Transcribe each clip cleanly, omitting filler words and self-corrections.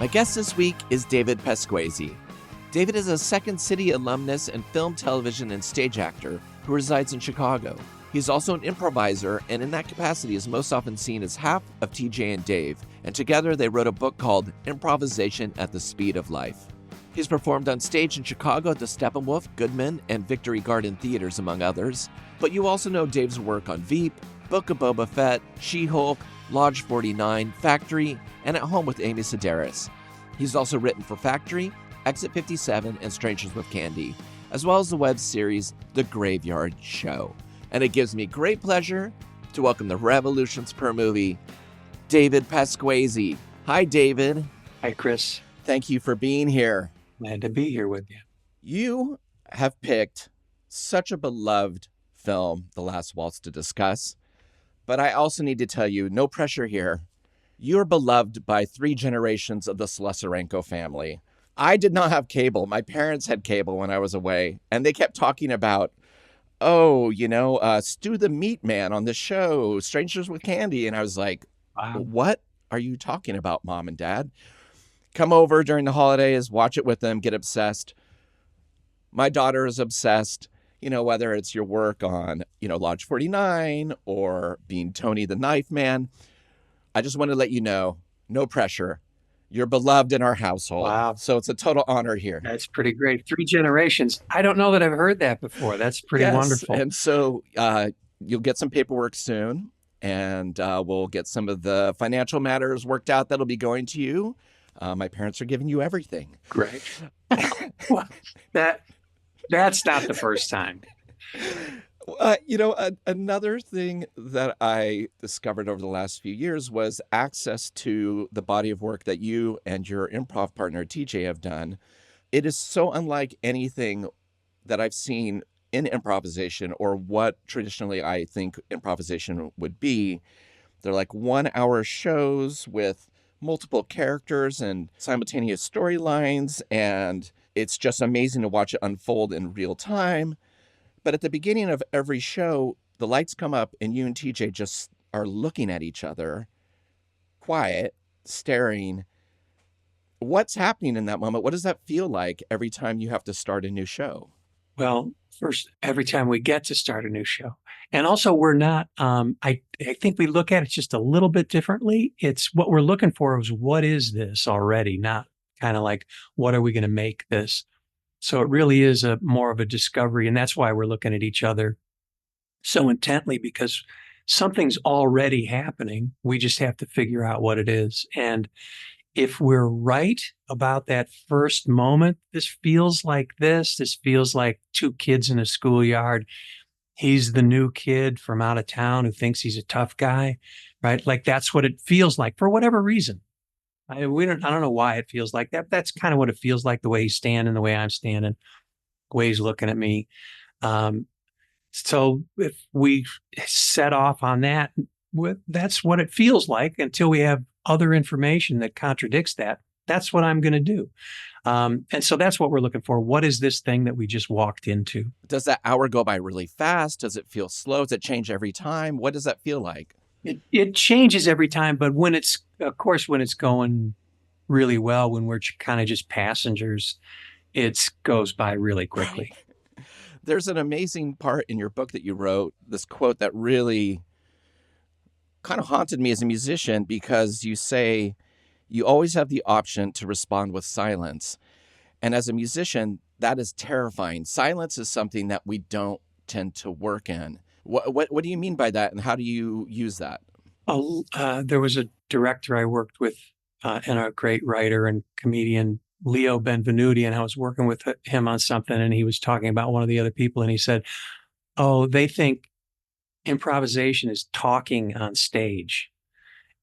My guest this week is David Pasquesi. David is a Second City alumnus and film, television, and stage actor who resides in Chicago. He's also an improviser, and in that capacity is most often seen as half of TJ and Dave, and together they wrote a book called Improvisation at the Speed of Life. He's performed on stage in Chicago at the Steppenwolf, Goodman, and Victory Garden Theaters, among others. But you also know Dave's work on Veep, Book of Boba Fett, She-Hulk, Lodge 49, Factory, and At Home with Amy Sedaris. He's also written for Factory, Exit 57, and Strangers with Candy, as well as the web series The Graveyard Show. And it gives me great pleasure to welcome the Revolutions Per Movie, David Pasquesi. Hi, David. Hi, Chris. Thank you for being here. Glad to be here with you. You have picked such a beloved film, The Last Waltz, to discuss. But I also need to tell you, no pressure here. You're beloved by 3 generations of the Slesarenko family. I did not have cable. My parents had cable when I was away, and they kept talking about, Stu the Meat Man on the show, Strangers with Candy. And I was like, wow. What are you talking about, Mom and Dad? Come over during the holidays, watch it with them, get obsessed. My daughter is obsessed. Whether it's your work on, Lodge 49 or being Tony the Knife Man. I just want to let you know, no pressure. You're beloved in our household. Wow. So it's a total honor here. That's pretty great. 3 generations. I don't know that I've heard that before. That's pretty wonderful. And so you'll get some paperwork soon, and we'll get some of the financial matters worked out that'll be going to you. My parents are giving you everything. Great. Well, that's not the first time. Another thing that I discovered over the last few years was access to the body of work that you and your improv partner, TJ, have done. It is so unlike anything that I've seen in improvisation or what traditionally I think improvisation would be. They're like 1-hour shows with multiple characters and simultaneous storylines, and it's just amazing to watch it unfold in real time. But at the beginning of every show, the lights come up and you and TJ just are looking at each other, quiet, staring. What's happening in that moment? What does that feel like every time you have to start a new show? Well, first, every time we get to start a new show. And also, we're not, I think we look at it just a little bit differently. It's what we're looking for is what is this already, not kind of like, what are we going to make this? So it really is more of a discovery. And that's why we're looking at each other so intently, because something's already happening. We just have to figure out what it is. And if we're right about that first moment, this feels like this feels like 2 kids in a schoolyard. He's the new kid from out of town who thinks he's a tough guy, right? Like that's what it feels like for whatever reason. I don't know why it feels like that, but that's kind of what it feels like, the way he's standing, the way I'm standing, the way he's looking at me. So if we set off on that, that's what it feels like until we have other information that contradicts that. That's what I'm going to do. And so that's what we're looking for. What is this thing that we just walked into? Does that hour go by really fast? Does it feel slow? Does it change every time? What does that feel like? It changes every time, but when it's going really well, when we're kind of just passengers, it goes by really quickly. Right. There's an amazing part in your book that you wrote, this quote that really kind of haunted me as a musician, because you say, you always have the option to respond with silence. And as a musician, that is terrifying. Silence is something that we don't tend to work in. What do you mean by that, and how do you use that? There was a director I worked with and a great writer and comedian, Leo Benvenuti, and I was working with him on something, and he was talking about one of the other people, and he said, they think improvisation is talking on stage.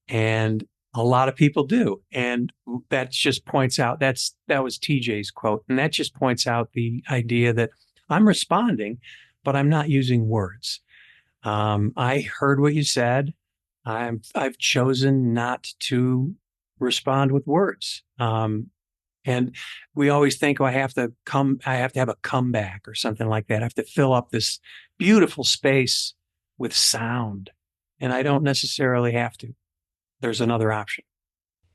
And a lot of people do. And that just points out, that was TJ's quote. And that just points out the idea that I'm responding, but I'm not using words. I heard what you said. I've chosen not to respond with words. And we always think, I have to have a comeback or something like that. I have to fill up this beautiful space with sound. And I don't necessarily have to. There's another option.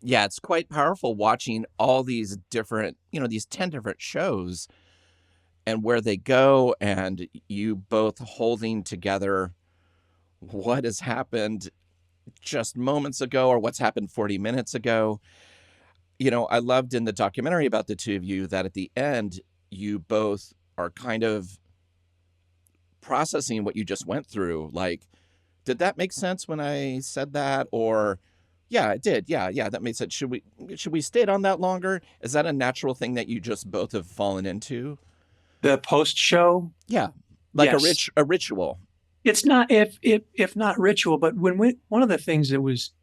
Yeah, it's quite powerful watching all these different, these 10 different shows and where they go, and you both holding together what has happened just moments ago or what's happened 40 minutes ago. I loved in the documentary about the two of you that at the end, you both are kind of processing what you just went through. Like, did that make sense when I said that? Or, yeah, it did. Yeah, that made sense. Should we stay on that longer? Is that a natural thing that you just both have fallen into? The post show, Yeah, like yes. a ritual. It's not if not ritual, but one of the things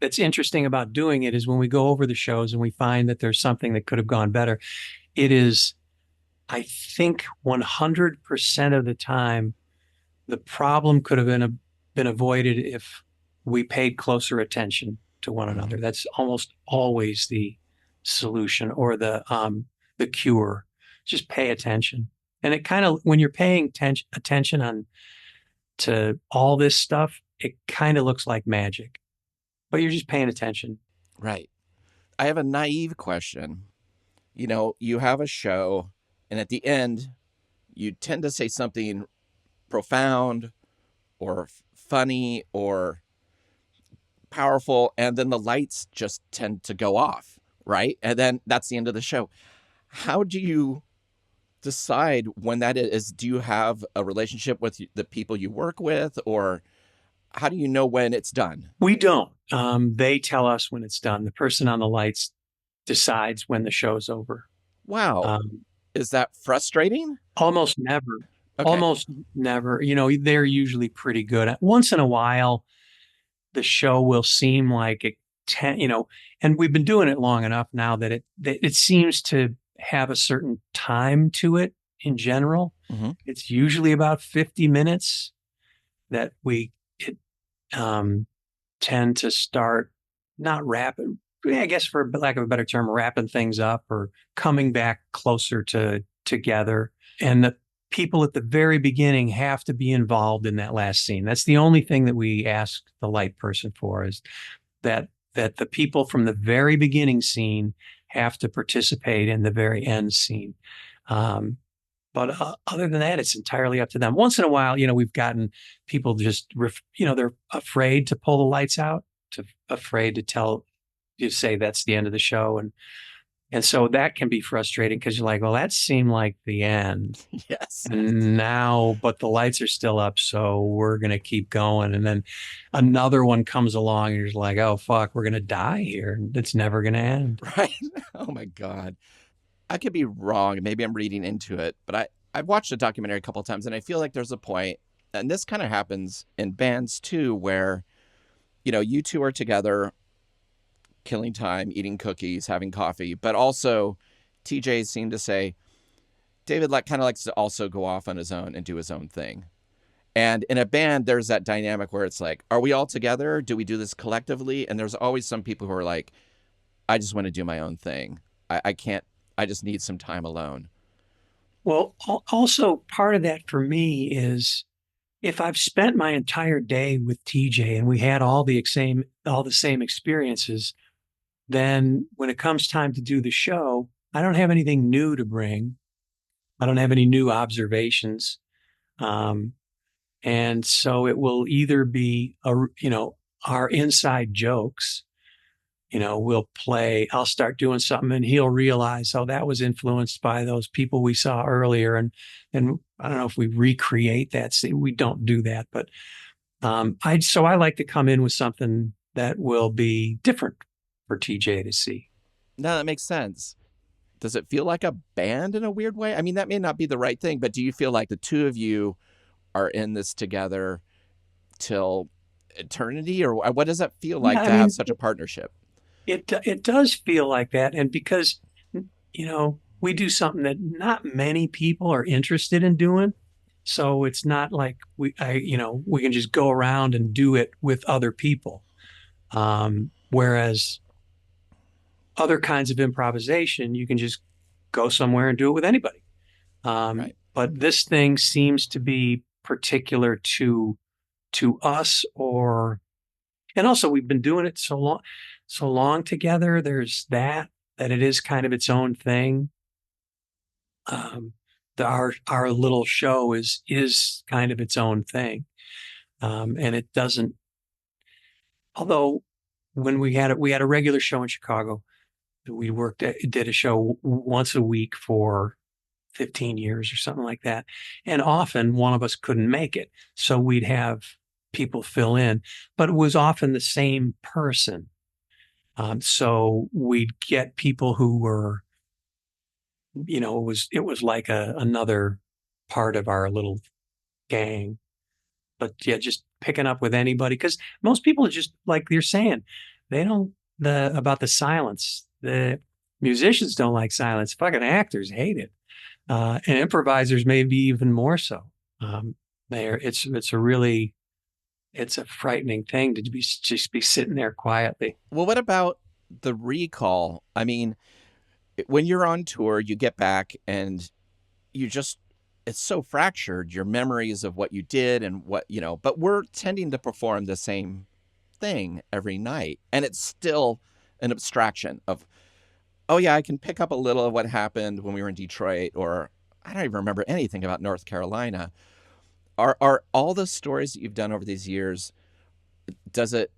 that's interesting about doing it is when we go over the shows and we find that there's something that could have gone better. It is, I think, 100% of the time, the problem could have been avoided if we paid closer attention to one another. That's almost always the solution or the cure. Just pay attention. And it kind of, when you're paying attention to all this stuff, it kind of looks like magic, but you're just paying attention. Right. I have a naive question. You have a show, and at the end, you tend to say something profound or funny or powerful, and then the lights just tend to go off, right? And then that's the end of the show. How do you decide when that is? Do you have a relationship with the people you work with, or how do you know when it's done? We don't. They tell us when it's done. The person on the lights decides when the show's over. Wow. Is that frustrating? Almost never. Okay. Almost never. They're usually pretty good. Once in a while, the show will seem like and we've been doing it long enough now that it seems to have a certain time to it in general. Mm-hmm. It's usually about 50 minutes that we tend to start not wrapping, I guess for lack of a better term, wrapping things up or coming back closer together. And the people at the very beginning have to be involved in that last scene. That's the only thing that we ask the light person for, is that the people from the very beginning scene have to participate in the very end scene. But other than that, it's entirely up to them. Once in a while, we've gotten people just, they're afraid to pull the lights out, afraid to say that's the end of the show. And so that can be frustrating because you're like, well, that seemed like the end. Yes. And now, but the lights are still up, so we're going to keep going. And then another one comes along and you're just like, oh, fuck, we're going to die here. It's never going to end. Right. Oh, my God. I could be wrong. Maybe I'm reading into it, but I've watched a documentary a couple of times, and I feel like there's a point, and this kind of happens in bands too, where, you two are together, killing time, eating cookies, having coffee, but also TJ seemed to say, David kind of likes to also go off on his own and do his own thing. And in a band, there's that dynamic where it's like, are we all together? Do we do this collectively? And there's always some people who are like, I just want to do my own thing. I can't, I just need some time alone. Well, also part of that for me is if I've spent my entire day with TJ and we had all the same experiences, then when it comes time to do the show, I don't have anything new to bring. I don't have any new observations. And so it will either be our inside jokes. I'll start doing something and he'll realize, oh, that was influenced by those people we saw earlier. And I don't know if we recreate that scene. We don't do that, but I like to come in with something that will be different for TJ to see. No, that makes sense. Does it feel like a band in a weird way? I mean, that may not be the right thing, but do you feel like the two of you are in this together till eternity, or what does that feel like have such a partnership? It does feel like that. And because, we do something that not many people are interested in doing. So it's not like we can just go around and do it with other people. Whereas other kinds of improvisation, you can just go somewhere and do it with anybody. Right. But this thing seems to be particular to us, and also we've been doing it so long. so long together. There's that it is kind of its own thing. Um, our little show is kind of its own thing, and it doesn't. Although when we had a regular show in Chicago, we did a show once a week for 15 years or something like that. And often one of us couldn't make it. So we'd have people fill in, but it was often the same person. So we'd get people who were, it was like another part of our little gang. But yeah, just picking up with anybody, because most people are just like you're saying, they don't about the silence. The musicians don't like silence. Fucking actors hate it. And improvisers maybe even more so. It's a frightening thing to just be sitting there quietly. Well, what about the recall? I mean, when you're on tour, you get back and you just, it's so fractured, your memories of what you did and what, but we're tending to perform the same thing every night. And it's still an abstraction of, oh yeah, I can pick up a little of what happened when we were in Detroit, or I don't even remember anything about North Carolina. Are all the stories that you've done over these years, does it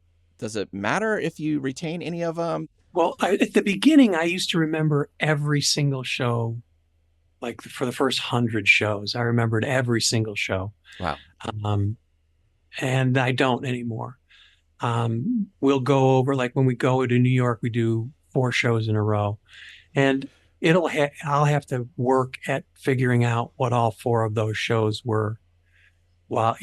matter if you retain any of them? Well, at the beginning, I used to remember every single show, like for the first 100 shows. I remembered every single show. Wow. And I don't anymore. We'll go over, like when we go to New York, we do 4 shows in a row, and I'll have to work at figuring out what all 4 of those shows were. Well,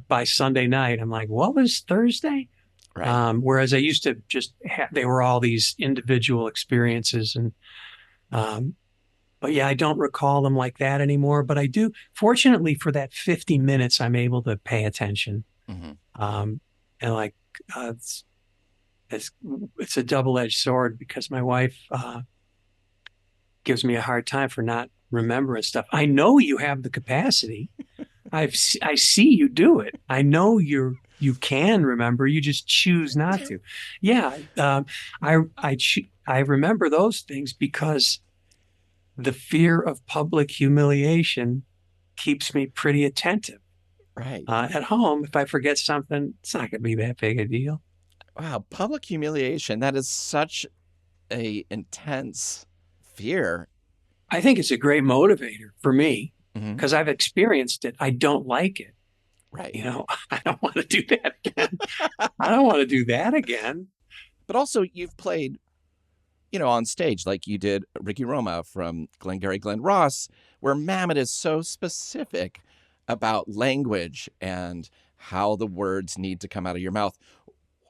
by Sunday night, I'm like, what was Thursday? Right. Whereas I used to just they were all these individual experiences, and but yeah, I don't recall them like that anymore. But I do. Fortunately, for that 50 minutes, I'm able to pay attention. Mm-hmm. And like it's a double-edged sword, because my wife gives me a hard time for not remembering stuff. I know you have the capacity. I see you do it. I know you can remember. You just choose not to. Yeah, I remember those things because the fear of public humiliation keeps me pretty attentive. Right. At home, if I forget something, it's not going to be that big a deal. Wow, public humiliation, that is such a intense fear. I think it's a great motivator for me, Mm-hmm. because I've experienced it. I don't like it. Right. I don't want to do that again. I don't want to do that again. But also you've played, on stage, like you did Ricky Roma from Glengarry Glen Ross, where Mamet is so specific about language and how the words need to come out of your mouth.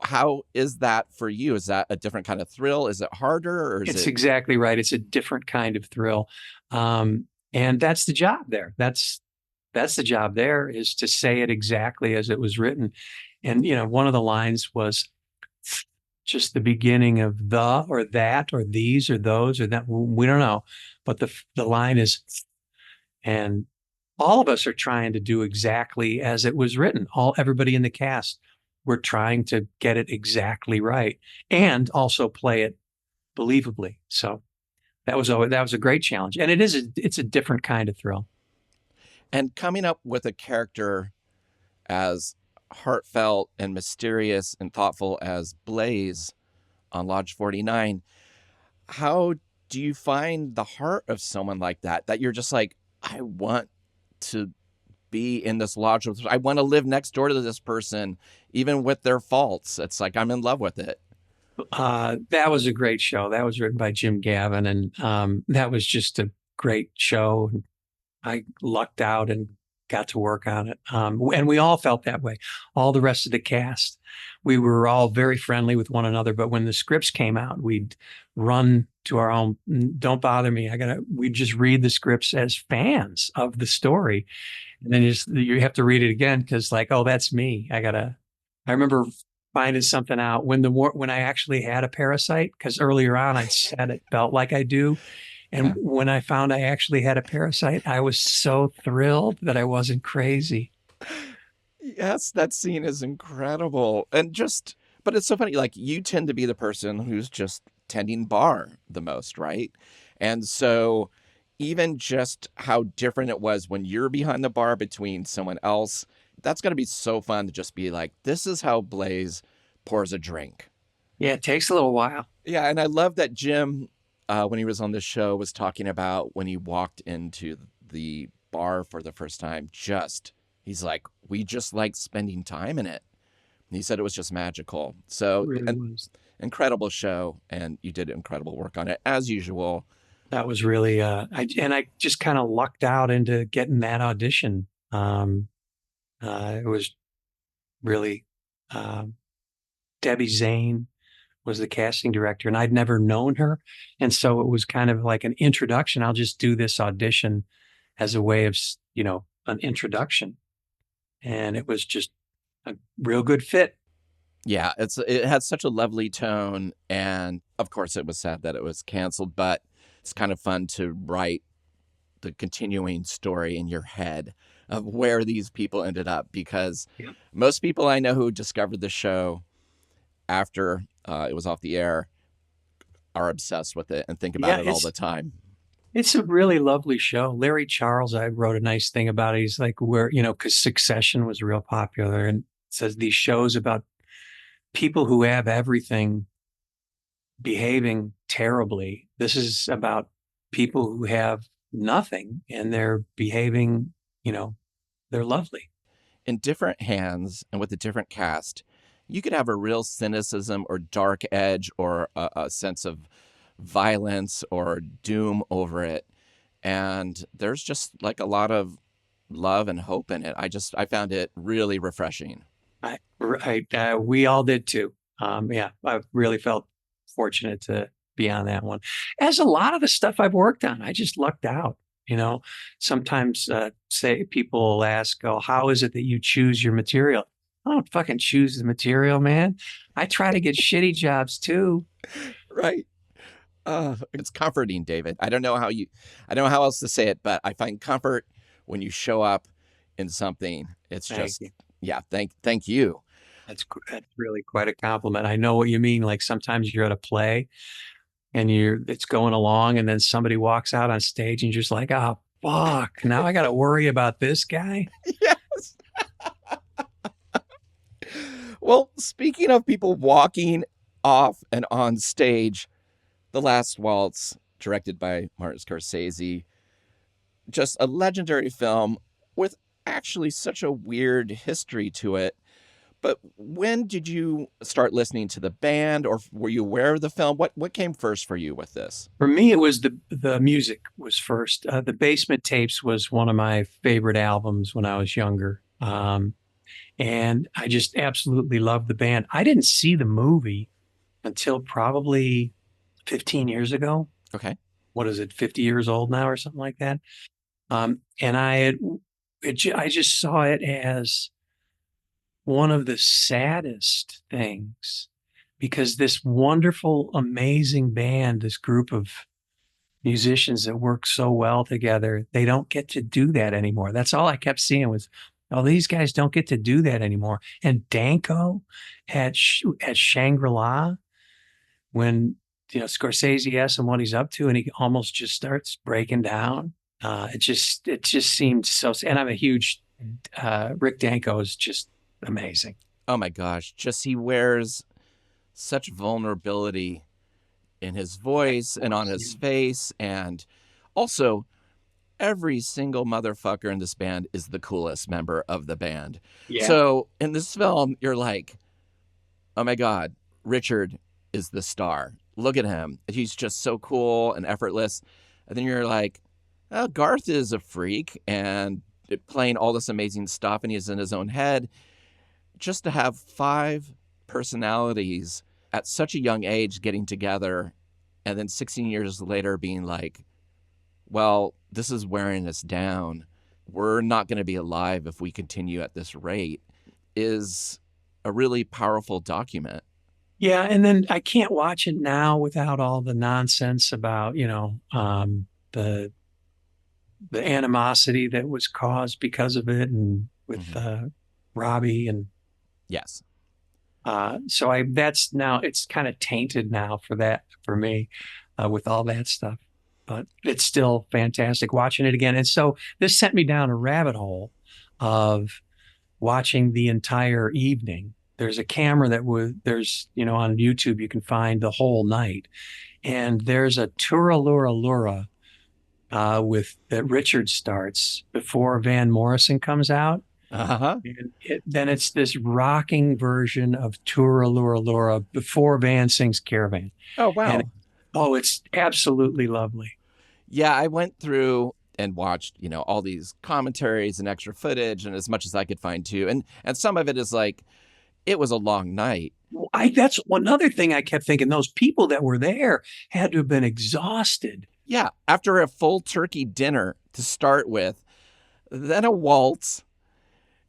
How is that for you? Is that a different kind of thrill? Is it harder? Or It's exactly right. It's a different kind of thrill. And that's the job there. That's the job there, is to say it exactly as it was written. And, one of the lines was just the beginning of the, or that, or these, or those, or that. We don't know. But the line is, and all of us are trying to do exactly as it was written. Everybody in the cast, we're trying to get it exactly right, and also play it believably. So that was a great challenge, and it's a different kind of thrill. And coming up with a character as heartfelt and mysterious and thoughtful as Blaze on Lodge 49, how do you find the heart of someone like that you're just like, I want to be in this lodge with, I want to live next door to this person, even with their faults. It's like I'm in love with it. That was a great show. That was written by Jim Gavin, and that was just a great show. I lucked out and got to work on it. And we all felt that way. All the rest of the cast, we were all very friendly with one another. But when the scripts came out, we'd run to our own, don't bother me. We'd just read the scripts as fans of the story. And then you have to read it again, because like, oh, that's me. I remember finding something out when I actually had a parasite, because earlier on I said it felt like I do. And when I found I actually had a parasite, I was so thrilled that I wasn't crazy. Yes, that scene is incredible. And just But it's so funny, like you tend to be the person who's just tending bar the most, right? And so even just how different it was when you're behind the bar between someone else, that's going to be so fun to just be like, this is how Blaze pours a drink. Yeah, it takes a little while. Yeah, and I love that Jim, when he was on the show, was talking about when he walked into the bar for the first time, he's like, we just like spending time in it. And he said it was just magical. It So, really was. incredible show, and you did incredible work on it, as usual. That was really I just kind of lucked out into getting that audition. It was really Debbie Zane was the casting director, and I'd never known her, and so it was kind of like an introduction. I'll just do this audition as a way of an introduction, and it was just a real good fit. Yeah, it had such a lovely tone, and of course it was sad that it was canceled, but it's kind of fun to write the continuing story in your head of where these people ended up, because most people I know who discovered the show after it was off the air are obsessed with it and think about it all the time. It's a really lovely show. Larry Charles, I wrote a nice thing about it. He's like, because Succession was real popular, and says these shows about people who have everything behaving terribly. This is about people who have nothing and they're behaving, they're lovely. In different hands and with a different cast, you could have a real cynicism or dark edge or a sense of violence or doom over it. And there's just like a lot of love and hope in it. I found it really refreshing. We all did too. I really felt fortunate to be on that one. As a lot of the stuff I've worked on, I just lucked out. Sometimes say people ask, "Oh, how is it that you choose your material?" I don't fucking choose the material, man. I try to get shitty jobs too. Right. It's comforting, David. I don't know how else to say it, but I find comfort when you show up in something. It's just, yeah, thank you. That's really quite a compliment. I know what you mean. Like sometimes you're at a play and it's going along and then somebody walks out on stage and you're just like, oh, fuck, now I got to worry about this guy. Yes. Well, speaking of people walking off and on stage, The Last Waltz, directed by Martin Scorsese, just a legendary film with actually such a weird history to it. But when did you start listening to the band, or were you aware of the film? What came first for you with this? For me, it was the music was first. The Basement Tapes was one of my favorite albums when I was younger. And I just absolutely loved the band. I didn't see the movie until probably 15 years ago. Okay. What is it, 50 years old now or something like that? And I just saw it as one of the saddest things, because this wonderful, amazing band, this group of musicians that work so well together, they don't get to do that anymore. That's all I kept seeing was, oh, these guys don't get to do that anymore. And Danko at Shangri-La, when Scorsese asks him what he's up to, and he almost just starts breaking down. It just seemed so. And I'm a huge Rick Danko is just amazing. Oh my gosh! Just he wears such vulnerability in his voice and on his face, and also every single motherfucker in this band is the coolest member of the band. Yeah. So in this film, you're like, oh my God, Richard is the star. Look at him. He's just so cool and effortless. And then you're like, oh, Garth is a freak and playing all this amazing stuff, and he's in his own head. Just to have 5 personalities at such a young age getting together, and then 16 years later being like, well, this is wearing us down. We're not going to be alive if we continue at this rate, is a really powerful document. Yeah. And then I can't watch it now without all the nonsense about, the animosity that was caused because of it, and with Robbie and yes. So that's now it's kind of tainted now for me with all that stuff. But it's still fantastic watching it again. And so this sent me down a rabbit hole of watching the entire evening. There's a camera there's, on YouTube, you can find the whole night. And there's a Turalura Lura with that Richard starts before Van Morrison comes out. Uh-huh. And then it's this rocking version of Turalura Lura before Van sings Caravan. Oh, And wow. it's absolutely lovely. Yeah, I went through and watched, all these commentaries and extra footage and as much as I could find too. And some of it is like, it was a long night. That's one other thing I kept thinking. Those people that were there had to have been exhausted. Yeah, after a full turkey dinner to start with, then a waltz,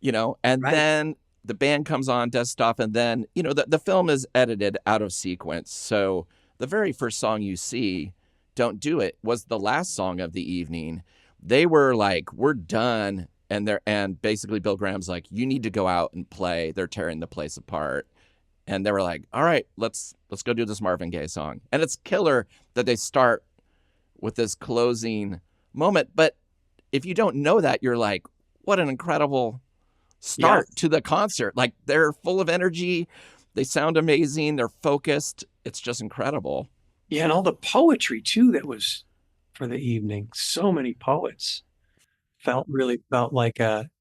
and Right. then the band comes on, does stuff, and then, the film is edited out of sequence. So the very first song you see, Don't Do It, was the last song of the evening. They were like, we're done. And basically Bill Graham's like, you need to go out and play. They're tearing the place apart. And they were like, all right, let's go do this Marvin Gaye song. And it's killer that they start with this closing moment. But if you don't know that, you're like, what an incredible start to the concert. Like, they're full of energy. They sound amazing. They're focused. It's just incredible. Yeah, and all the poetry too that was for the evening. So many poets really felt like but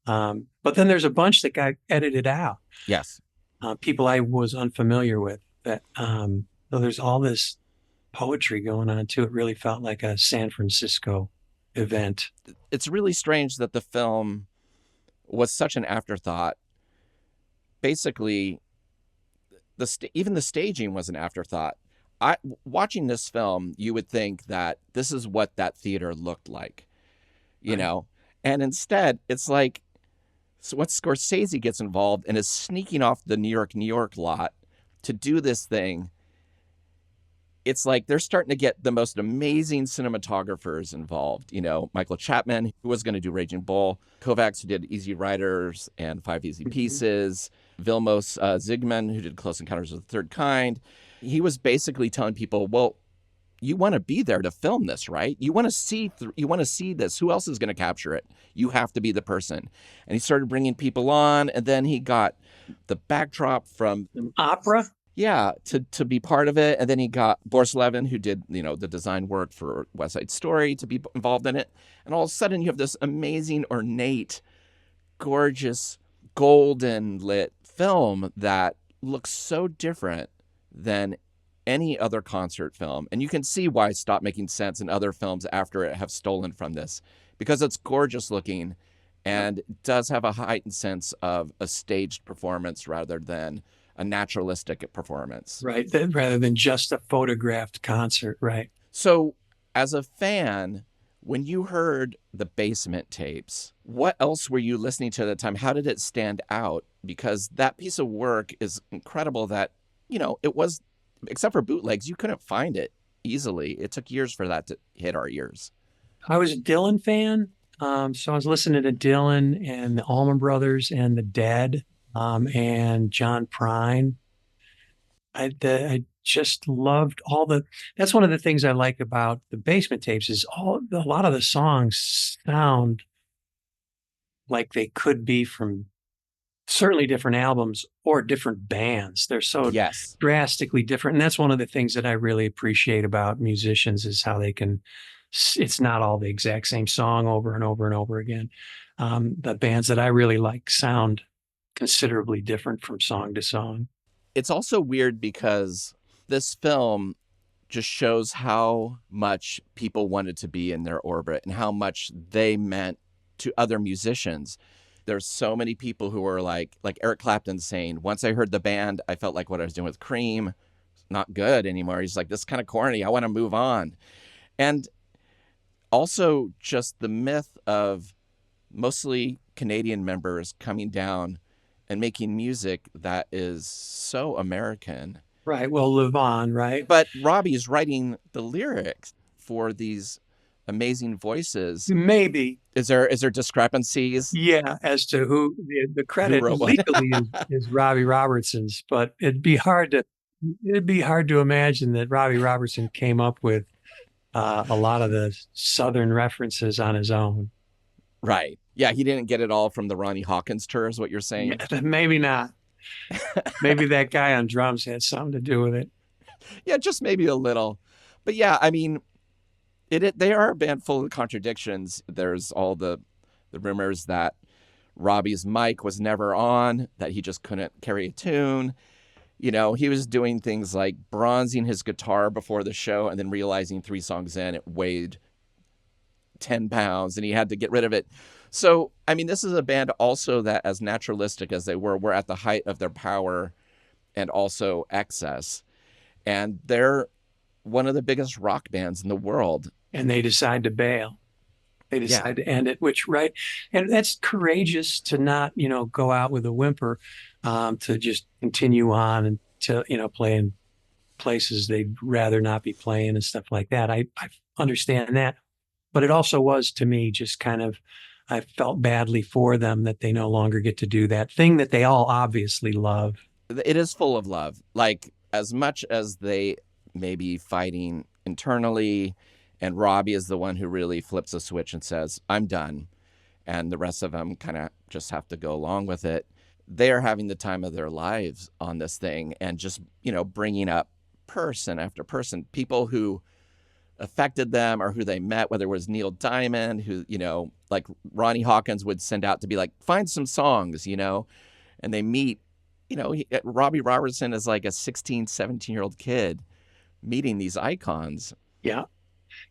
then there's a bunch that got edited out. Yes. People I was unfamiliar with that so there's all this poetry going on too. It really felt like a San Francisco event. It's really strange that the film was such an afterthought. Basically, even the staging was an afterthought. Watching this film, you would think that this is what that theater looked like, and instead it's like, so what Scorsese gets involved and is sneaking off the New York lot to do this thing. It's like they're starting to get the most amazing cinematographers involved. Michael Chapman, who was going to do Raging Bull, Kovacs, who did Easy Riders and Five Easy Pieces, Vilmos Zsigmond, who did Close Encounters of the Third Kind. He was basically telling people, well, you want to be there to film this, right? You want to see this. Who else is going to capture it? You have to be the person. And he started bringing people on, and then he got the backdrop from opera. Yeah, to be part of it. And then he got Boris Levin, who did, the design work for West Side Story, to be involved in it. And all of a sudden you have this amazing, ornate, gorgeous, golden lit film that looks so different than any other concert film. And you can see why it stopped making sense in other films after it have stolen from this, because it's gorgeous looking and does have a heightened sense of a staged performance rather than a naturalistic performance. Right. Rather than just a photographed concert. Right. So as a fan, when you heard the Basement tapes, what else were you listening to at the time? How did it stand out? Because that piece of work is incredible that, it was, except for bootlegs, you couldn't find it easily. It took years for that to hit our ears. I was a Dylan fan. So I was listening to Dylan and the Allman Brothers and the Dead. And John Prine. I just loved that's one of the things I like about the Basement tapes is a lot of the songs sound like they could be from certainly different albums or different bands. They're so drastically different. And that's one of the things that I really appreciate about musicians is how it's not all the exact same song over and over and over again. The bands that I really like sound considerably different from song to song. It's also weird because this film just shows how much people wanted to be in their orbit and how much they meant to other musicians. There's so many people who were like Eric Clapton saying, once I heard the band, I felt like what I was doing with Cream, not good anymore. He's like, this is kind of corny. I want to move on. And also just the myth of mostly Canadian members coming down and making music that is so American. Right. Well, live on, right? But Robbie's writing the lyrics for these amazing voices. Maybe. Is there discrepancies? Yeah, as to who the credit wrote what? legally is Robbie Robertson's, but it'd be hard to imagine that Robbie Robertson came up with a lot of the Southern references on his own. Right. Yeah, he didn't get it all from the Ronnie Hawkins tour, is what you're saying? Yeah, maybe not. Maybe that guy on drums had something to do with it. Yeah, just maybe a little. But yeah, I mean, they are a band full of contradictions. There's all the rumors that Robbie's mic was never on, that he just couldn't carry a tune. You know, he was doing things like bronzing his guitar before the show and then realizing 3 songs in it weighed 10 pounds and he had to get rid of it. So, I mean, this is a band also that, as naturalistic as they were at the height of their power and also excess. And they're one of the biggest rock bands in the world. And they decide to bail. They decide to end it, and that's courageous to not, go out with a whimper, to just continue on and to, play in places they'd rather not be playing and stuff like that. I understand that. But it also was, to me, just kind of, I felt badly for them that they no longer get to do that thing that they all obviously love. It is full of love. Like, as much as they may be fighting internally, and Robbie is the one who really flips a switch and says, I'm done. And the rest of them kind of just have to go along with it. They are having the time of their lives on this thing and just, bringing up person after person, people who affected them or who they met, whether it was Neil Diamond, who, like Ronnie Hawkins would send out to be like, find some songs, and they meet, Robbie Robertson is like a 16, 17-year-old kid meeting these icons. Yeah.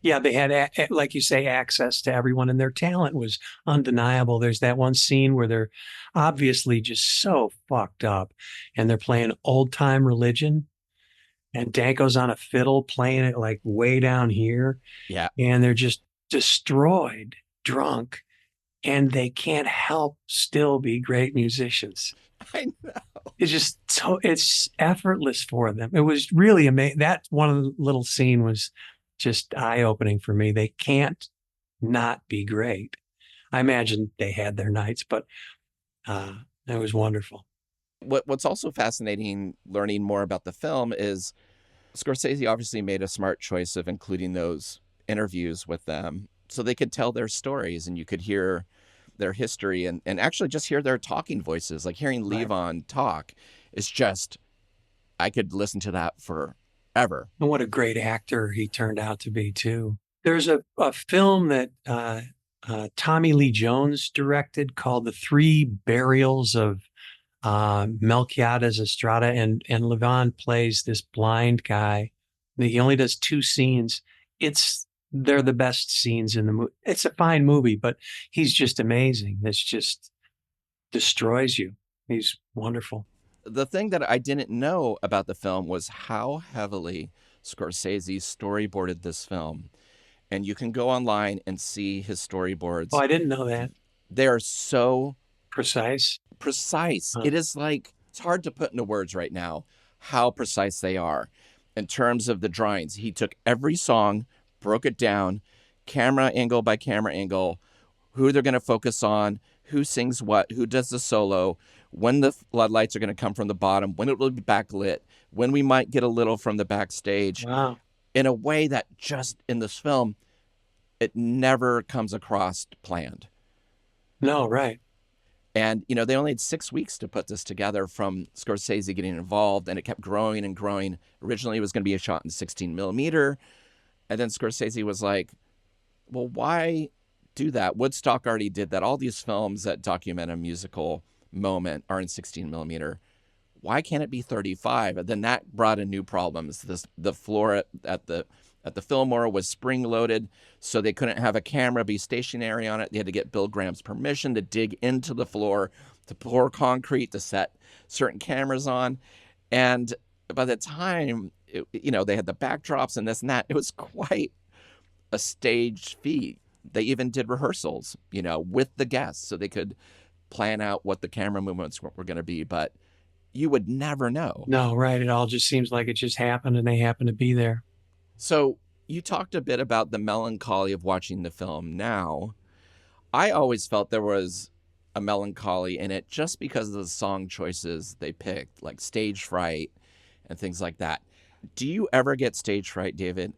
Yeah, they had, like you say, access to everyone, and their talent was undeniable. There's that one scene where they're obviously just so fucked up, and they're playing Old Time Religion, and Danko's on a fiddle playing it like way down here. Yeah. And they're just destroyed, drunk, and they can't help still be great musicians. I know. It's just it's effortless for them. It was really amazing. That one little scene was just eye-opening for me. They can't not be great. I imagine they had their nights, but it was wonderful. What's also fascinating learning more about the film is Scorsese obviously made a smart choice of including those interviews with them so they could tell their stories and you could hear their history and actually just hear their talking voices. Like hearing Levon talk is just, I could listen to that forever. And what a great actor he turned out to be, too. There's a film that Tommy Lee Jones directed called The Three Burials of Melquiades Estrada, and Levon plays this blind guy. He only does 2 scenes. They're the best scenes in the movie. It's a fine movie, but he's just amazing. This just destroys you. He's wonderful. The thing that I didn't know about the film was how heavily Scorsese storyboarded this film. And you can go online and see his storyboards. Oh, I didn't know that. They are so precise. Huh. It is like, it's hard to put into words right now how precise they are in terms of the drawings. He took every song, broke it down, camera angle by camera angle, who they're going to focus on, who sings what, who does the solo, when the floodlights are going to come from the bottom, when it will be backlit, when we might get a little from the backstage. Wow. In a way that just in this film, it never comes across planned. No, right. And, they only had 6 weeks to put this together from Scorsese getting involved, and it kept growing and growing. Originally, it was going to be a shot in 16 millimeter. And then Scorsese was like, well, why do that? Woodstock already did that. All these films that document a musical moment are in 16 millimeter. Why can't it be 35? And then that brought in new problems. The floor at the Filmore was spring loaded, so they couldn't have a camera be stationary on it. They had to get Bill Graham's permission to dig into the floor, to pour concrete, to set certain cameras on. And by the time, they had the backdrops and this and that, it was quite a staged feat. They even did rehearsals, with the guests so they could plan out what the camera movements were going to be. But you would never know. No, right. It all just seems like it just happened and they happened to be there. So You talked a bit about the melancholy of watching the film now. I always felt there was a melancholy in it just because of the song choices they picked, like Stage Fright and things like that. Do you ever get stage fright, David?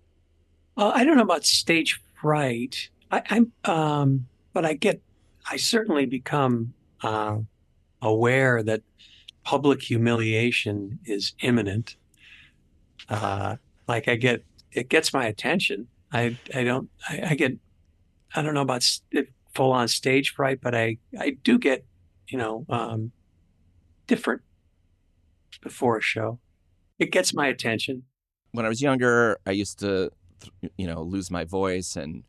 I don't know about stage fright. But I certainly become aware that public humiliation is imminent. Uh, like it gets my attention. I get, I don't know about full on stage fright, but I do get, you know, different before a show. It gets my attention. When I was younger, I used to, lose my voice and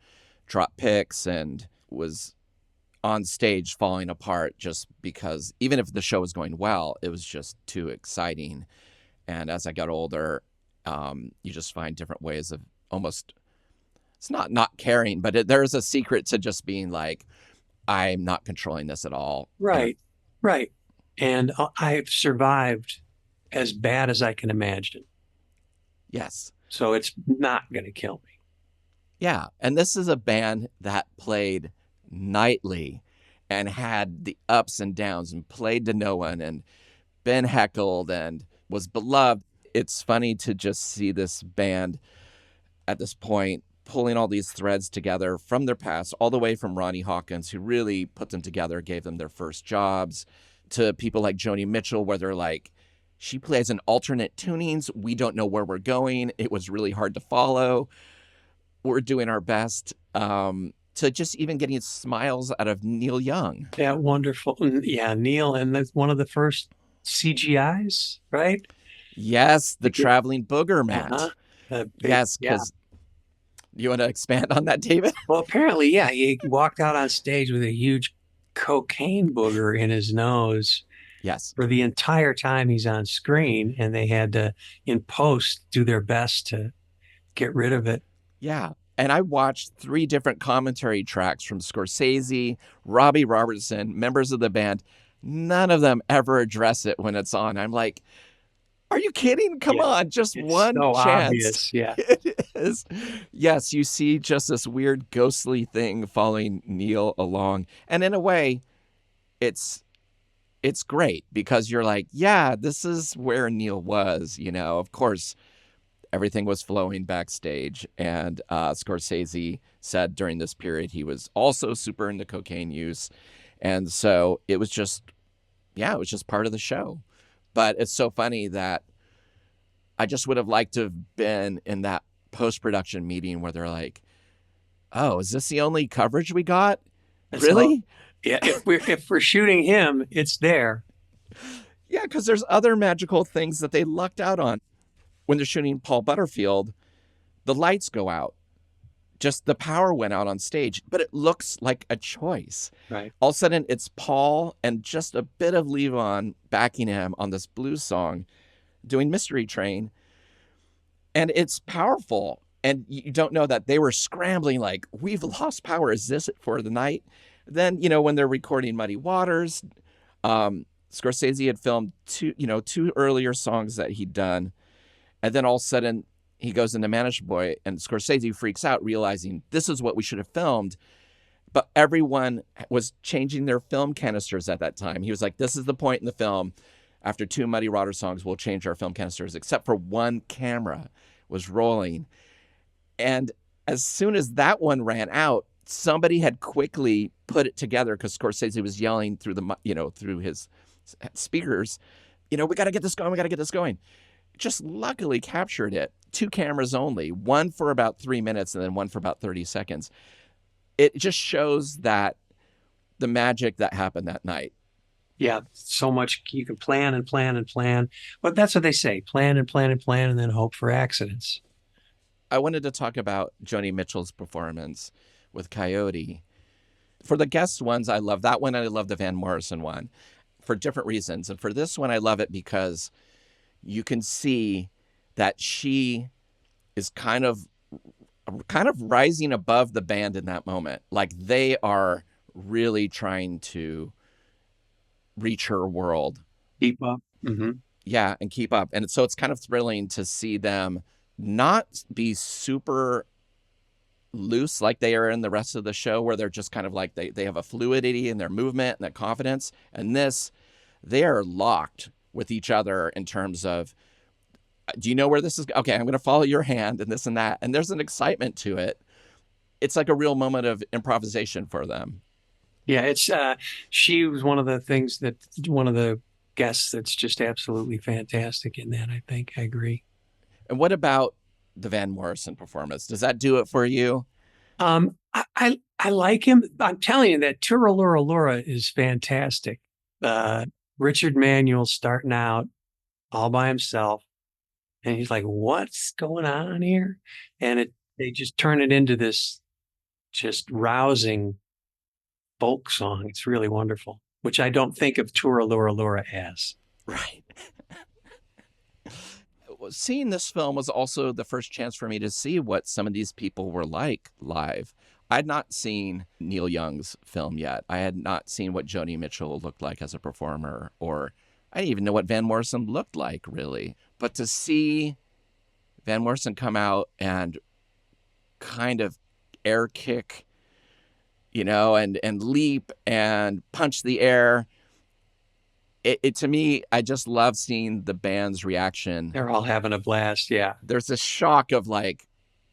drop picks and was on stage falling apart just because even if the show was going well, it was just too exciting. And as I got older, you just find different ways of almost, it's not caring, but there's a secret to just being like, I'm not controlling this at all. Right, right. And I've survived as bad as I can imagine. Yes. So it's not going to kill me. Yeah. And this is a band that played nightly and had the ups and downs and played to no one and been heckled and was beloved. It's funny to just see this band at this point pulling all these threads together from their past, all the way from Ronnie Hawkins, who really put them together, gave them their first jobs, to people like Joni Mitchell, where they're like, she plays in alternate tunings. We don't know where we're going. It was really hard to follow. We're doing our best. To just even getting smiles out of Neil Young. Yeah, wonderful. Yeah, Neil, and that's one of the first CGIs, right? Yes, the traveling booger mat. Yes, because you want to expand on that, David? Well, apparently, yeah, he walked out on stage with a huge cocaine booger in his nose. Yes. For the entire time he's on screen, and they had to, in post, do their best to get rid of it. Yeah. And I watched 3 different commentary tracks from Scorsese, Robbie Robertson, members of the band. None of them ever address it when it's on. I'm like, are you kidding? Come on, just one so chance. Obvious. Yeah. It is. Yes, you see just this weird ghostly thing following Neil along. And in a way, it's great because you're like, yeah, this is where Neil was, Of course, everything was flowing backstage. And Scorsese said during this period he was also super into cocaine use. And so it was just part of the show. But it's so funny that I just would have liked to have been in that post-production meeting where they're like, oh, is this the only coverage we got? That's really? Yeah, if we're shooting him, it's there. Yeah, because there's other magical things that they lucked out on. When they're shooting Paul Butterfield, the lights go out. Just the power went out on stage, but it looks like a choice. Right. All of a sudden, it's Paul and just a bit of Levon backing him on this blues song, doing Mystery Train. And it's powerful. And you don't know that they were scrambling like, we've lost power. Is this it for the night? Then, when they're recording Muddy Waters, Scorsese had filmed 2 earlier songs that he'd done. And then all of a sudden, he goes into Manish Boy, and Scorsese freaks out, realizing this is what we should have filmed. But everyone was changing their film canisters at that time. He was like, this is the point in the film. After 2 Muddy Waters songs, we'll change our film canisters, except for one camera was rolling. And as soon as that one ran out, somebody had quickly put it together because Scorsese was yelling through through his speakers, we got to get this going. We got to get this going. Just luckily captured it. 2 cameras only, one for about 3 minutes and then one for about 30 seconds. It just shows that the magic that happened that night. Yeah, so much you can plan and plan and plan. But that's what they say, plan and plan and plan and then hope for accidents. I wanted to talk about Joni Mitchell's performance with Coyote. For the guest ones, I love that one and I love the Van Morrison one for different reasons. And for this one, I love it because you can see that she is kind of rising above the band in that moment. Like they are really trying to reach her world. Keep up. Mm-hmm. Yeah, and keep up. And so it's kind of thrilling to see them not be super loose like they are in the rest of the show, where they're just kind of like they have a fluidity in their movement and that confidence. And this, they are locked with each other in terms of, do you know where this is? Okay, I'm going to follow your hand and this and that. And there's an excitement to it. It's like a real moment of improvisation for them. Yeah, it's she was one of the things that one of the guests that's just absolutely fantastic in that, I think. I agree. And what about the Van Morrison performance? Does that do it for you? I like him. I'm telling you that Turalura Laura is fantastic. Richard Manuel starting out all by himself, and he's like, "What's going on here?" And they just turn it into this just rousing folk song. It's really wonderful, which I don't think of Turalura Laura as. Right. Seeing this film was also the first chance for me to see what some of these people were like live. I'd not seen Neil Young's film yet. I had not seen what Joni Mitchell looked like as a performer, or I didn't even know what Van Morrison looked like, really. But to see Van Morrison come out and kind of air kick, and leap and punch the air, it to me, I just love seeing the band's reaction. They're all having a blast. Yeah. There's this shock of like,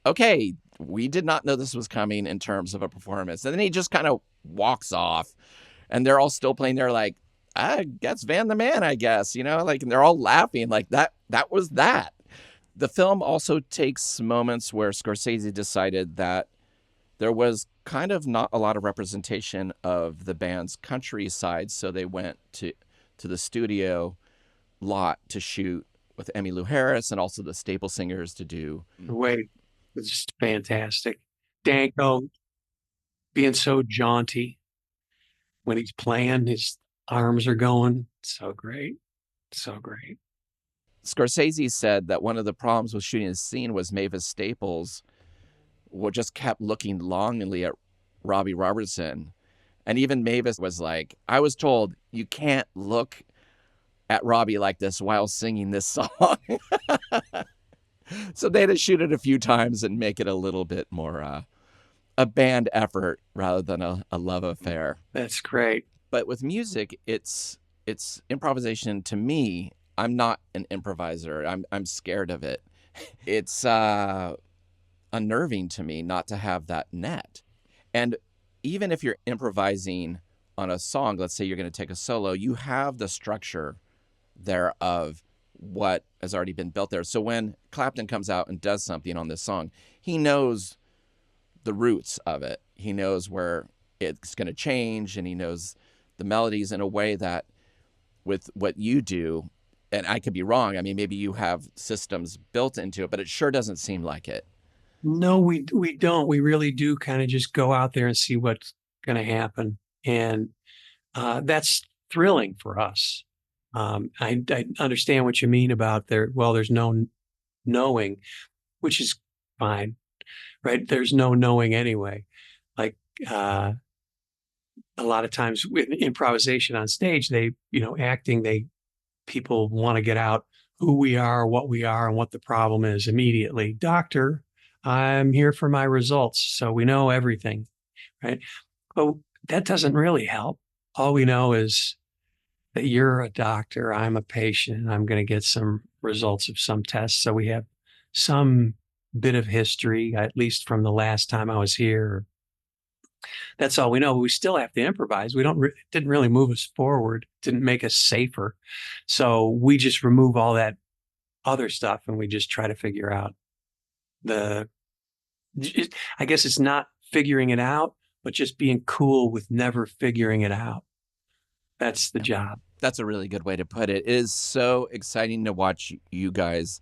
okay, we did not know this was coming in terms of a performance. And then he just kind of walks off, and they're all still playing there like, I guess Van the Man, I guess, like, and they're all laughing like that was that. The film also takes moments where Scorsese decided that there was kind of not a lot of representation of the band's country side, so they went to the studio lot to shoot with Emmylou Harris and also the Staple Singers to do. Wait, it's just fantastic. Danko being so jaunty when he's playing, his arms are going. So great. So great. Scorsese said that one of the problems with shooting this scene was Mavis Staples just kept looking longingly at Robbie Robertson. And even Mavis was like, I was told you can't look at Robbie like this while singing this song. So they had to shoot it a few times and make it a little bit more a band effort rather than a love affair. That's great. But with music, it's improvisation to me. I'm not an improviser. I'm scared of it. It's unnerving to me not to have that net. And even if you're improvising on a song, let's say you're going to take a solo, you have the structure there of what has already been built there. So when Clapton comes out and does something on this song, he knows the roots of it. He knows where it's going to change, and he knows the melodies in a way that with what you do, and I could be wrong, I mean, maybe you have systems built into it, but it sure doesn't seem like it. No, we don't. We really do kind of just go out there and see what's going to happen. And that's thrilling for us. I understand what you mean about there's no knowing, which is fine, right? There's no knowing anyway. Like a lot of times with improvisation on stage, acting, people want to get out who we are, what we are, and what the problem is immediately. Doctor, I'm here for my results. So we know everything, right? But that doesn't really help. All we know is that you're a doctor, I'm a patient, I'm going to get some results of some tests. So we have some bit of history, at least from the last time I was here. That's all we know. But we still have to improvise. We didn't really move us forward, didn't make us safer. So we just remove all that other stuff, and we just try to figure out I guess it's not figuring it out, but just being cool with never figuring it out. That's the job. That's a really good way to put it. It is so exciting to watch you guys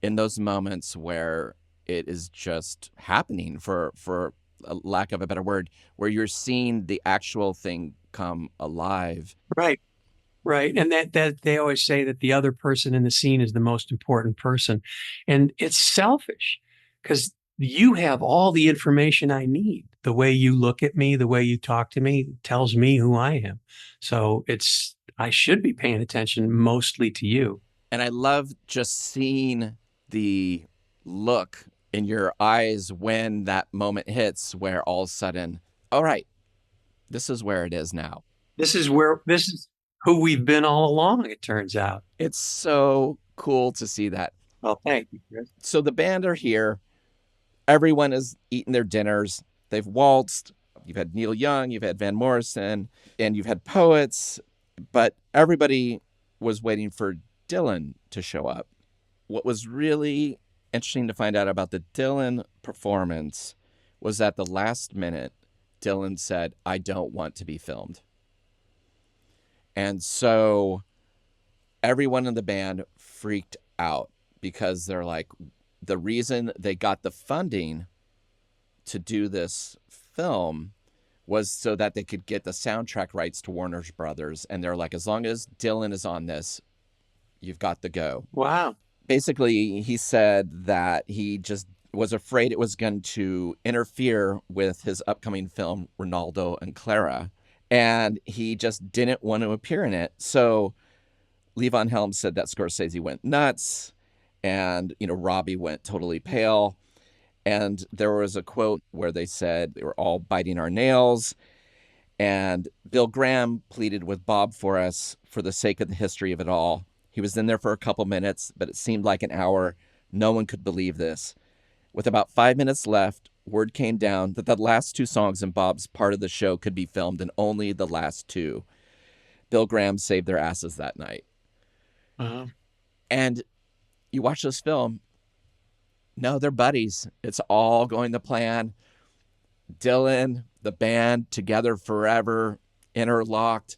in those moments where it is just happening, for a lack of a better word, where you're seeing the actual thing come alive. Right. Right. And that they always say that the other person in the scene is the most important person. And it's selfish because you have all the information I need. The way you look at me, the way you talk to me tells me who I am. So I should be paying attention mostly to you. And I love just seeing the look in your eyes when that moment hits where all of a sudden, all right, this is where it is now. This is who we've been all along, it turns out. It's so cool to see that. Well, thank you, Chris. So the band are here. Everyone is eating their dinners. They've waltzed. You've had Neil Young, you've had Van Morrison, and you've had poets, but everybody was waiting for Dylan to show up. What was really interesting to find out about the Dylan performance was at the last minute, Dylan said, "I don't want to be filmed." And so everyone in the band freaked out because they're like, the reason they got the funding to do this film was so that they could get the soundtrack rights to Warner Brothers. And they're like, as long as Dylan is on this, you've got the go. Wow. Basically, he said that he just was afraid it was going to interfere with his upcoming film, Ronaldo and Clara. And he just didn't want to appear in it. So Levon Helm said that Scorsese went nuts. And, Robbie went totally pale. And there was a quote where they said they were all biting our nails. And Bill Graham pleaded with Bob for us for the sake of the history of it all. He was in there for a couple minutes, but it seemed like an hour. No one could believe this. With about 5 minutes left, word came down that the last two songs in Bob's part of the show could be filmed, and only the last two. Bill Graham saved their asses that night. Uh-huh. And you watch this film, no, they're buddies. It's all going to plan. Dylan, the band, together forever, interlocked.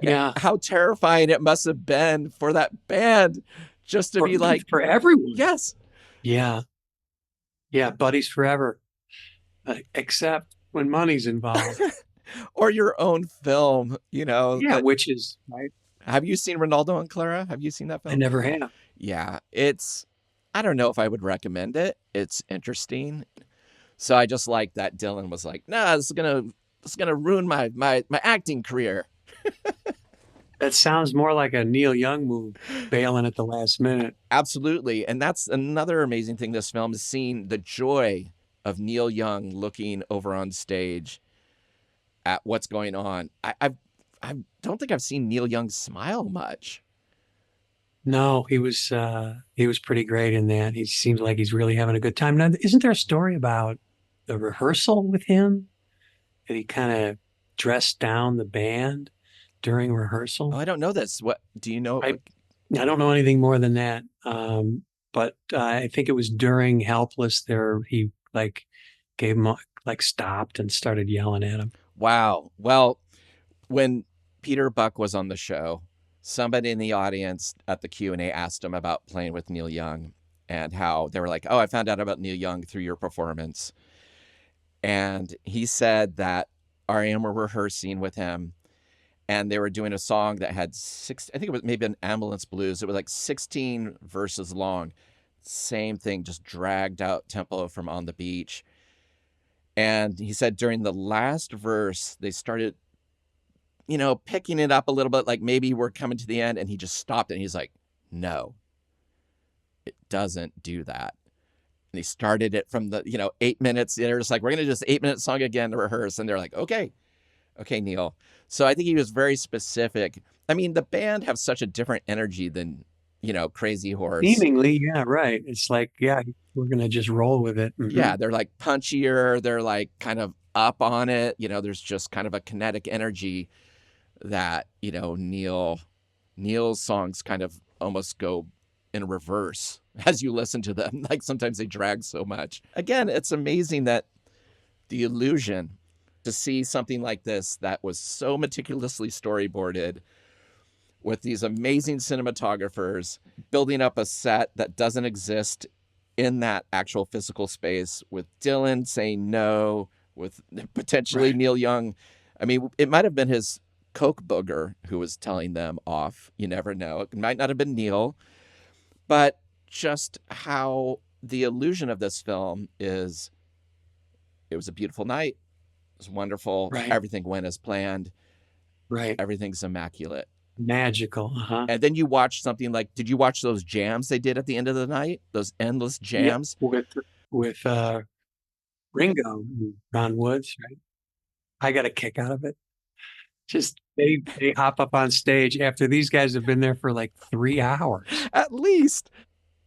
Yeah. How terrifying it must have been for that band just to be like... For everyone. Yes. Yeah. Yeah, buddies forever. Except when money's involved. Or your own film, Yeah, which is, right? Have you seen Ronaldo and Clara? Have you seen that film? I never have. Yeah, I don't know if I would recommend it. It's interesting. So I just like that Dylan was like, nah, this is gonna ruin my acting career. That sounds more like a Neil Young move, bailing at the last minute. Absolutely. And that's another amazing thing this film is seeing the joy of Neil Young looking over on stage at what's going on. I don't think I've seen Neil Young smile much. No, he was pretty great in that. He seems like he's really having a good time. Now, isn't there a story about the rehearsal with him that he kind of dressed down the band during rehearsal? Oh, I don't know this. What do you know? I don't know anything more than that. But I think it was during Helpless there, he gave him stopped and started yelling at him. Wow. Well, when Peter Buck was on the show, somebody in the audience at the Q&A asked him about playing with Neil Young and how they were like, oh, I found out about Neil Young through your performance. And he said that R.E.M. were rehearsing with him and they were doing a song that had I think it was maybe an Ambulance Blues. It was like 16 verses long. Same thing, just dragged out tempo from On the Beach. And he said during the last verse, they started, picking it up a little bit, like maybe we're coming to the end. And he just stopped it. And he's like, no, it doesn't do that. And he started it from the, 8 minutes. They're just like, we're going to just 8-minute song again to rehearse. And they're like, okay, Neil. So I think he was very specific. I mean, the band have such a different energy than, Crazy Horse. Seemingly, yeah, right. It's like, yeah, we're going to just roll with it. Mm-hmm. Yeah, they're like punchier. They're like kind of up on it. There's just kind of a kinetic energy that, Neil's songs kind of almost go in reverse as you listen to them. Like sometimes they drag so much. Again, it's amazing that the illusion to see something like this that was so meticulously storyboarded with these amazing cinematographers building up a set that doesn't exist in that actual physical space, with Dylan saying no, with potentially right. Neil Young. I mean, it might have been his Coke booger who was telling them off. You never know. It might not have been Neil, but just how the illusion of this film is, it was a beautiful night. It was wonderful. Right. Everything went as planned. Right. Everything's immaculate. Magical. Uh-huh. And then you watch something like, did you watch those jams they did at the end of the night? Those endless jams? Yeah, with Ringo and Ron Woods, right? I got a kick out of it. Just they hop up on stage after these guys have been there for like 3 hours. At least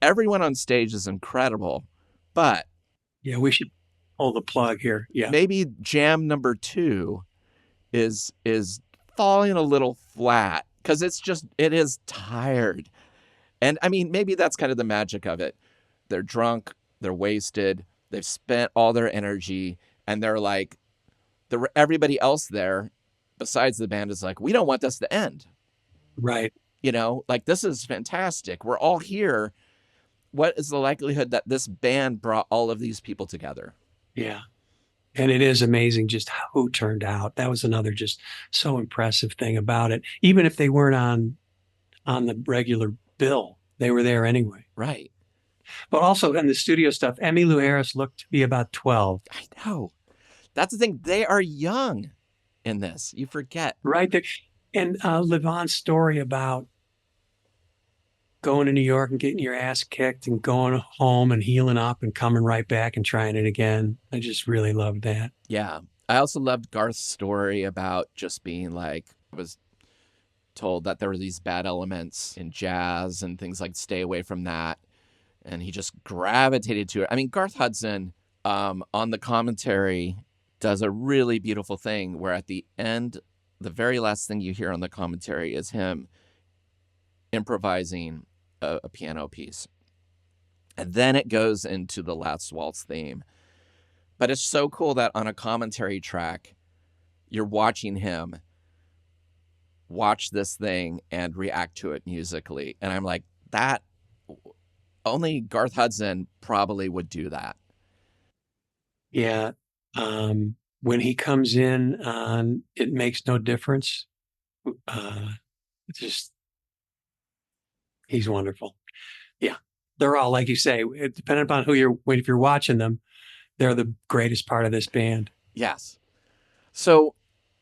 everyone on stage is incredible, but Yeah, we should pull the plug here. Yeah. maybe jam number 2 is falling a little flat because it is tired. And I mean, maybe that's kind of the magic of it. They're drunk, they're wasted, they've spent all their energy, and they're like, everybody else there besides the band is like, we don't want this to end. Right. You know, like, this is fantastic. We're all here. What is the likelihood that this band brought all of these people together? Yeah. And it is amazing just who turned out. That was another just so impressive thing about it. Even if they weren't on the regular bill, they were there anyway. Right. But also in the studio stuff, Emmylou Harris looked to be about 12. I know. That's the thing. They are young in this. You forget. Right there. And Levon's story about going to New York and getting your ass kicked and going home and healing up and coming right back and trying it again. I just really loved that. Yeah. I also loved Garth's story about just being like, I was told that there were these bad elements in jazz and things like, stay away from that. And he just gravitated to it. I mean, Garth Hudson on the commentary does a really beautiful thing where at the end, the very last thing you hear on the commentary is him improvising a piano piece. And then it goes into the Last Waltz theme. But it's so cool that on a commentary track, you're watching him watch this thing and react to it musically. And I'm like, that only Garth Hudson probably would do that. Yeah. When he comes in on It Makes No Difference, just he's wonderful. Yeah. They're all, like you say, depending upon if you're watching them, they're the greatest part of this band. Yes. So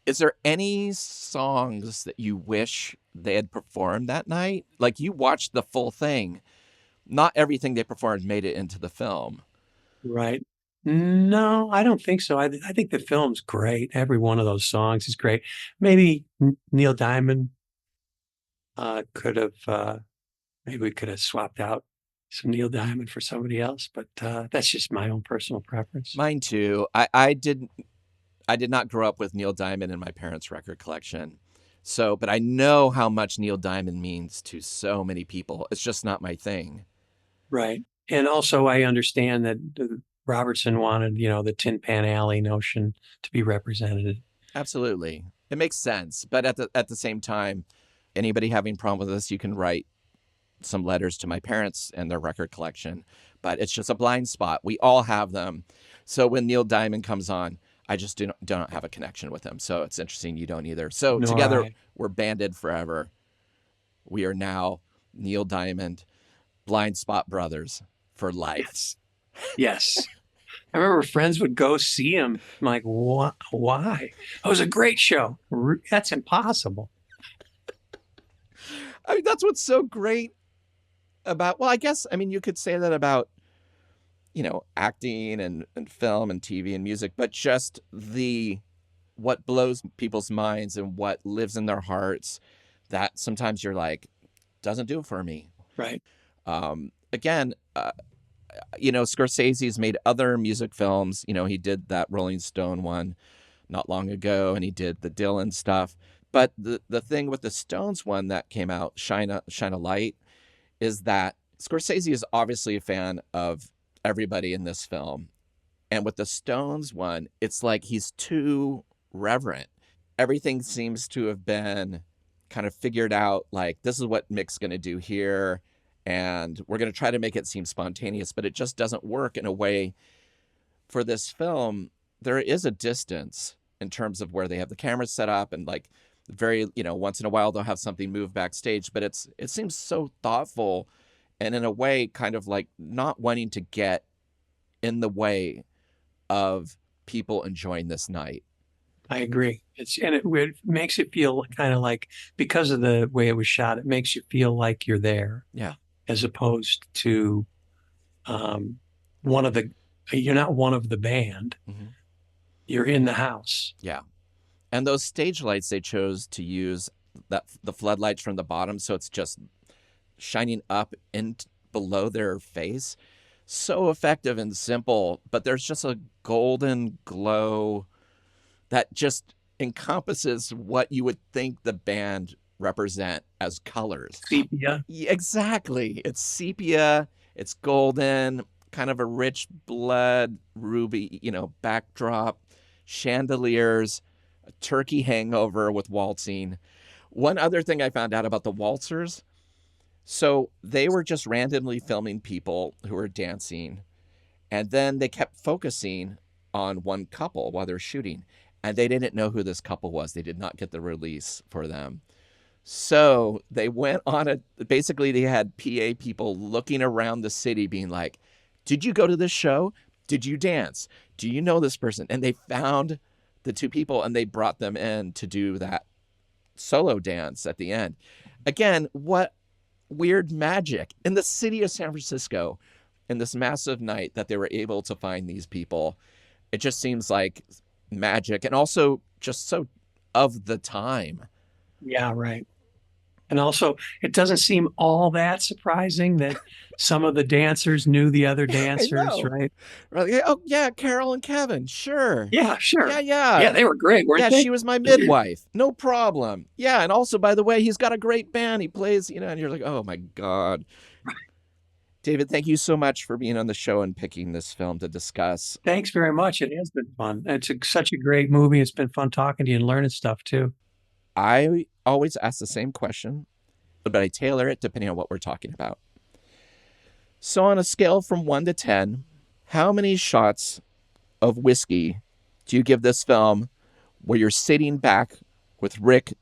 is there any songs that you wish they had performed that night? Like, you watched the full thing. Not everything they performed made it into the film. Right. No, I don't think so. I think the film's great. Every one of those songs is great. Maybe Neil Diamond maybe we could have swapped out some Neil Diamond for somebody else, but that's just my own personal preference. Mine too. I did not grow up with Neil Diamond in my parents' record collection. So, but I know how much Neil Diamond means to so many people. It's just not my thing. Right. And also I understand that Robertson wanted, the Tin Pan Alley notion to be represented. Absolutely. It makes sense. But at the same time, anybody having a problem with this, you can write some letters to my parents and their record collection. But it's just a blind spot. We all have them. So when Neil Diamond comes on, I just don't have a connection with him. So it's interesting you don't either. So together, we're banded forever. We are now Neil Diamond, blind spot brothers for life. Yes. Yes. I remember friends would go see him. I'm like, why? It was a great show. That's impossible. I mean, that's what's so great about, well, I guess, you could say that about, acting and film and TV and music, but just what blows people's minds and what lives in their hearts, that sometimes you're like, doesn't do it for me. Right. Again, Scorsese's made other music films. He did that Rolling Stone one not long ago, and he did the Dylan stuff. But the thing with the Stones one that came out, Shine a Light, is that Scorsese is obviously a fan of everybody in this film. And with the Stones one, it's like he's too reverent. Everything seems to have been kind of figured out, like, this is what Mick's going to do here, and we're going to try to make it seem spontaneous, but it just doesn't work in a way. For this film, there is a distance in terms of where they have the cameras set up, and like very, once in a while they'll have something move backstage, but it seems so thoughtful, and in a way kind of like not wanting to get in the way of people enjoying this night. I agree. It makes it feel kind of like, because of the way it was shot, it makes you feel like you're there. Yeah. As opposed to you're not one of the band. Mm-hmm. You're in the house. Yeah. And those stage lights, they chose to use the floodlights from the bottom, so it's just shining up and below their face. So effective and simple, but there's just a golden glow that just encompasses what you would think the band represent as colors. Sepia. Exactly. It's sepia, it's golden, kind of a rich blood, ruby, backdrop, chandeliers, a turkey hangover with waltzing. One other thing I found out about the waltzers, so they were just randomly filming people who were dancing, and then they kept focusing on one couple while they're shooting, and they didn't know who this couple was. They did not get the release for them. So they went on basically they had PA people looking around the city being like, did you go to this show? Did you dance? Do you know this person? And they found the two people and they brought them in to do that solo dance at the end. Again, what weird magic in the city of San Francisco in this massive night that they were able to find these people. It just seems like magic, and also just so of the time. Yeah, right. And also, it doesn't seem all that surprising that some of the dancers knew the other dancers, right? Right. Oh, yeah, Carol and Kevin. Sure. Yeah, sure. Yeah. Yeah, they were great, weren't they? Yeah, she was my midwife. No problem. Yeah, and also, by the way, he's got a great band. He plays, and you're like, oh, my God. Right. David, thank you so much for being on the show and picking this film to discuss. Thanks very much. It has been fun. It's such a great movie. It's been fun talking to you and learning stuff, too. I always ask the same question, but I tailor it depending on what we're talking about. So on a scale from 1 to 10, how many shots of whiskey do you give this film where you're sitting back with Rick,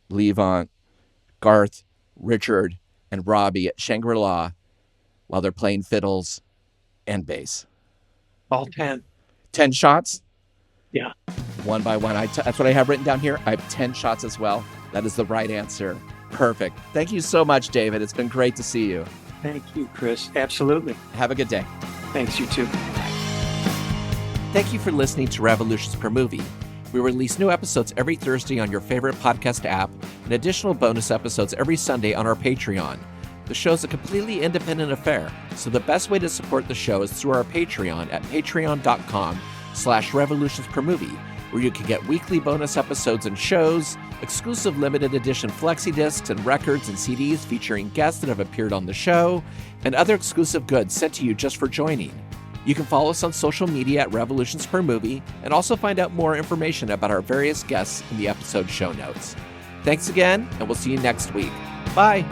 Levant, Garth, Richard, and Robbie at Shangri-La while they're playing fiddles and bass? All 10. 10 shots? Yeah. One by one. That's what I have written down here. I have 10 shots as well. That is the right answer. Perfect. Thank you so much, David. It's been great to see you. Thank you, Chris. Absolutely. Have a good day. Thanks, you too. Thank you for listening to Revolutions Per Movie. We release new episodes every Thursday on your favorite podcast app and additional bonus episodes every Sunday on our Patreon. The show is a completely independent affair, so the best way to support the show is through our Patreon at patreon.com/revolutionspermovie, where you can get weekly bonus episodes and shows, exclusive limited edition flexi discs and records and CDs featuring guests that have appeared on the show, and other exclusive goods sent to you just for joining. You can follow us on social media at Revolutions Per Movie and also find out more information about our various guests in the episode show notes. Thanks again, and we'll see you next week. Bye!